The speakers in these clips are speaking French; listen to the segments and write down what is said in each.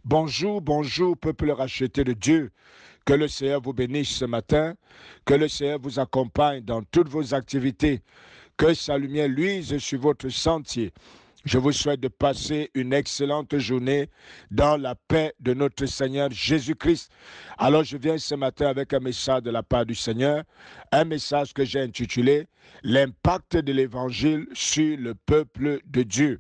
Bonjour, bonjour, peuple racheté de Dieu. Que le Seigneur vous bénisse ce matin, que le Seigneur vous accompagne dans toutes vos activités, que sa lumière luise sur votre sentier. Je vous souhaite de passer une excellente journée dans la paix de notre Seigneur Jésus-Christ. Alors je viens ce matin avec un message de la part du Seigneur, un message que j'ai intitulé L'impact de l'Évangile sur le peuple de Dieu.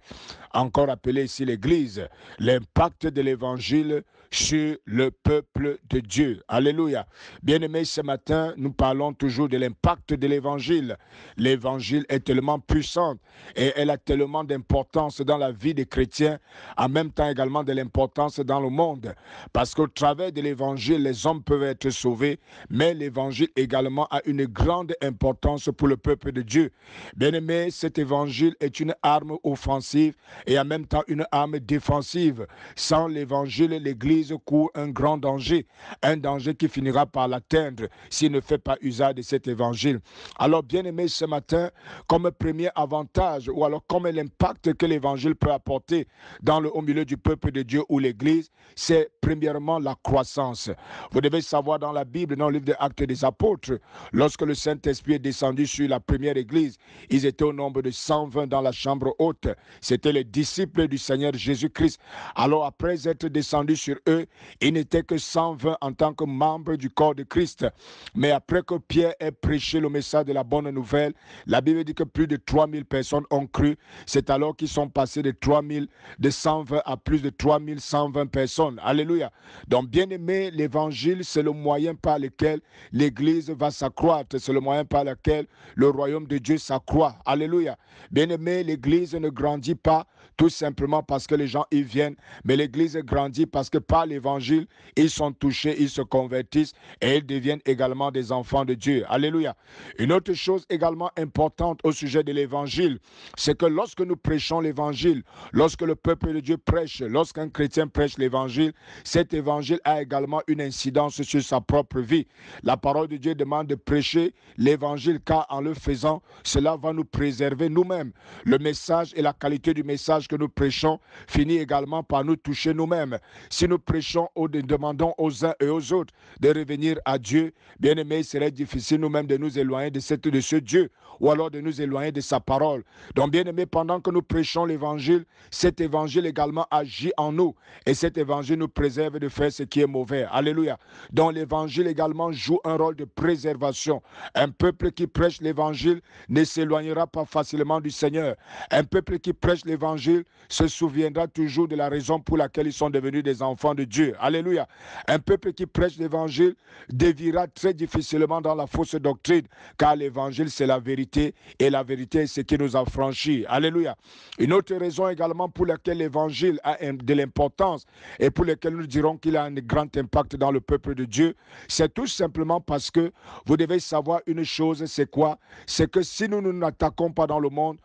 Encore appelé ici l'Église, l'impact de l'Évangile sur le peuple de Dieu. Alléluia. Bien-aimés, ce matin, nous parlons toujours de l'impact de l'Évangile. L'Évangile est tellement puissant et elle a tellement d'importance dans la vie des chrétiens, en même temps également de l'importance dans le monde. Parce qu'au travers de l'Évangile, les hommes peuvent être sauvés, mais l'Évangile également a une grande importance pour le peuple de Dieu. Bien-aimés, cet Évangile est une arme offensive et en même temps une arme défensive. Sans l'Évangile, l'Église court un grand danger, un danger qui finira par l'atteindre s'il ne fait pas usage de cet Évangile. Alors, bien-aimés, ce matin, comme premier avantage ou alors comme l'impact que l'Évangile peut apporter au milieu du peuple de Dieu ou l'Église, c'est premièrement la croissance. Vous devez savoir dans la Bible, dans le livre des Actes des Apôtres, lorsque le Saint-Esprit est descendu sur la première Église, ils étaient au nombre de 120 dans la chambre haute. C'était les disciples du Seigneur Jésus-Christ. Alors après être descendu sur eux, ils n'étaient que 120 en tant que membres du corps de Christ. Mais après que Pierre ait prêché le message de la bonne nouvelle, la Bible dit que plus de 3000 personnes ont cru. C'est alors qu'ils sont passés de 120 à plus de 3120 personnes. Alléluia. Donc bien aimé, l'évangile, c'est le moyen par lequel l'Église va s'accroître. C'est le moyen par lequel le royaume de Dieu s'accroît. Alléluia. Bien aimé, l'Église ne grandit pas tout simplement parce que les gens y viennent, mais l'Église grandit parce que par l'Évangile, ils sont touchés, ils se convertissent et ils deviennent également des enfants de Dieu. Alléluia. Une autre chose également importante au sujet de l'Évangile, c'est que lorsque nous prêchons l'Évangile, lorsque le peuple de Dieu prêche, lorsqu'un chrétien prêche l'Évangile, cet Évangile a également une incidence sur sa propre vie. La parole de Dieu demande de prêcher l'Évangile car en le faisant, cela va nous préserver nous-mêmes. Le message et la qualité du message que nous prêchons finit également par nous toucher nous-mêmes. Si nous prêchons ou demandons aux uns et aux autres de revenir à Dieu, bien aimé, il serait difficile nous-mêmes de nous éloigner de ce Dieu ou alors de nous éloigner de sa parole. Donc bien aimé, pendant que nous prêchons l'évangile, cet évangile également agit en nous et cet évangile nous préserve de faire ce qui est mauvais. Alléluia. Donc l'évangile également joue un rôle de préservation. Un peuple qui prêche l'évangile ne s'éloignera pas facilement du Seigneur. Un peuple qui prêche l'évangile se souviendra toujours de la raison pour laquelle ils sont devenus des enfants de Dieu. Alléluia. Un peuple qui prêche l'évangile déviera très difficilement dans la fausse doctrine, car l'évangile c'est la vérité et la vérité est ce qui nous a franchis. Alléluia. Une autre raison également pour laquelle l'évangile a de l'importance et pour laquelle nous dirons qu'il a un grand impact dans le peuple de Dieu, c'est tout simplement parce que vous devez savoir une chose, c'est quoi? C'est que si nous ne nous attaquons pas dans le monde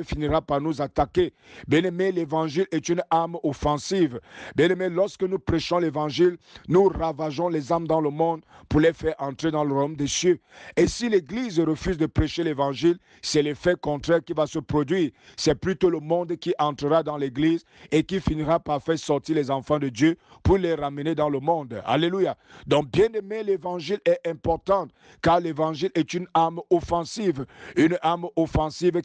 finira par nous attaquer. Bien-aimé, l'évangile est une arme offensive. Bien-aimé, lorsque nous prêchons l'évangile, nous ravageons les âmes dans le monde pour les faire entrer dans le royaume des cieux. Et si l'Église refuse de prêcher l'évangile, c'est l'effet contraire qui va se produire. C'est plutôt le monde qui entrera dans l'Église et qui finira par faire sortir les enfants de Dieu pour les ramener dans le monde. Alléluia. Donc, bien-aimé, l'évangile est important car l'évangile est une arme offensive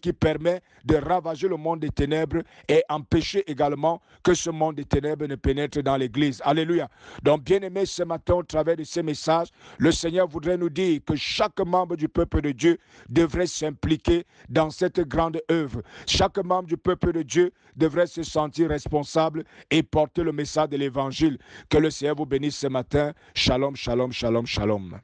qui permet de ravager le monde des ténèbres et empêcher également que ce monde des ténèbres ne pénètre dans l'Église. Alléluia. Donc, bien-aimés, ce matin, au travers de ces messages, le Seigneur voudrait nous dire que chaque membre du peuple de Dieu devrait s'impliquer dans cette grande œuvre. Chaque membre du peuple de Dieu devrait se sentir responsable et porter le message de l'Évangile. Que le Seigneur vous bénisse ce matin. Shalom, shalom, shalom, shalom.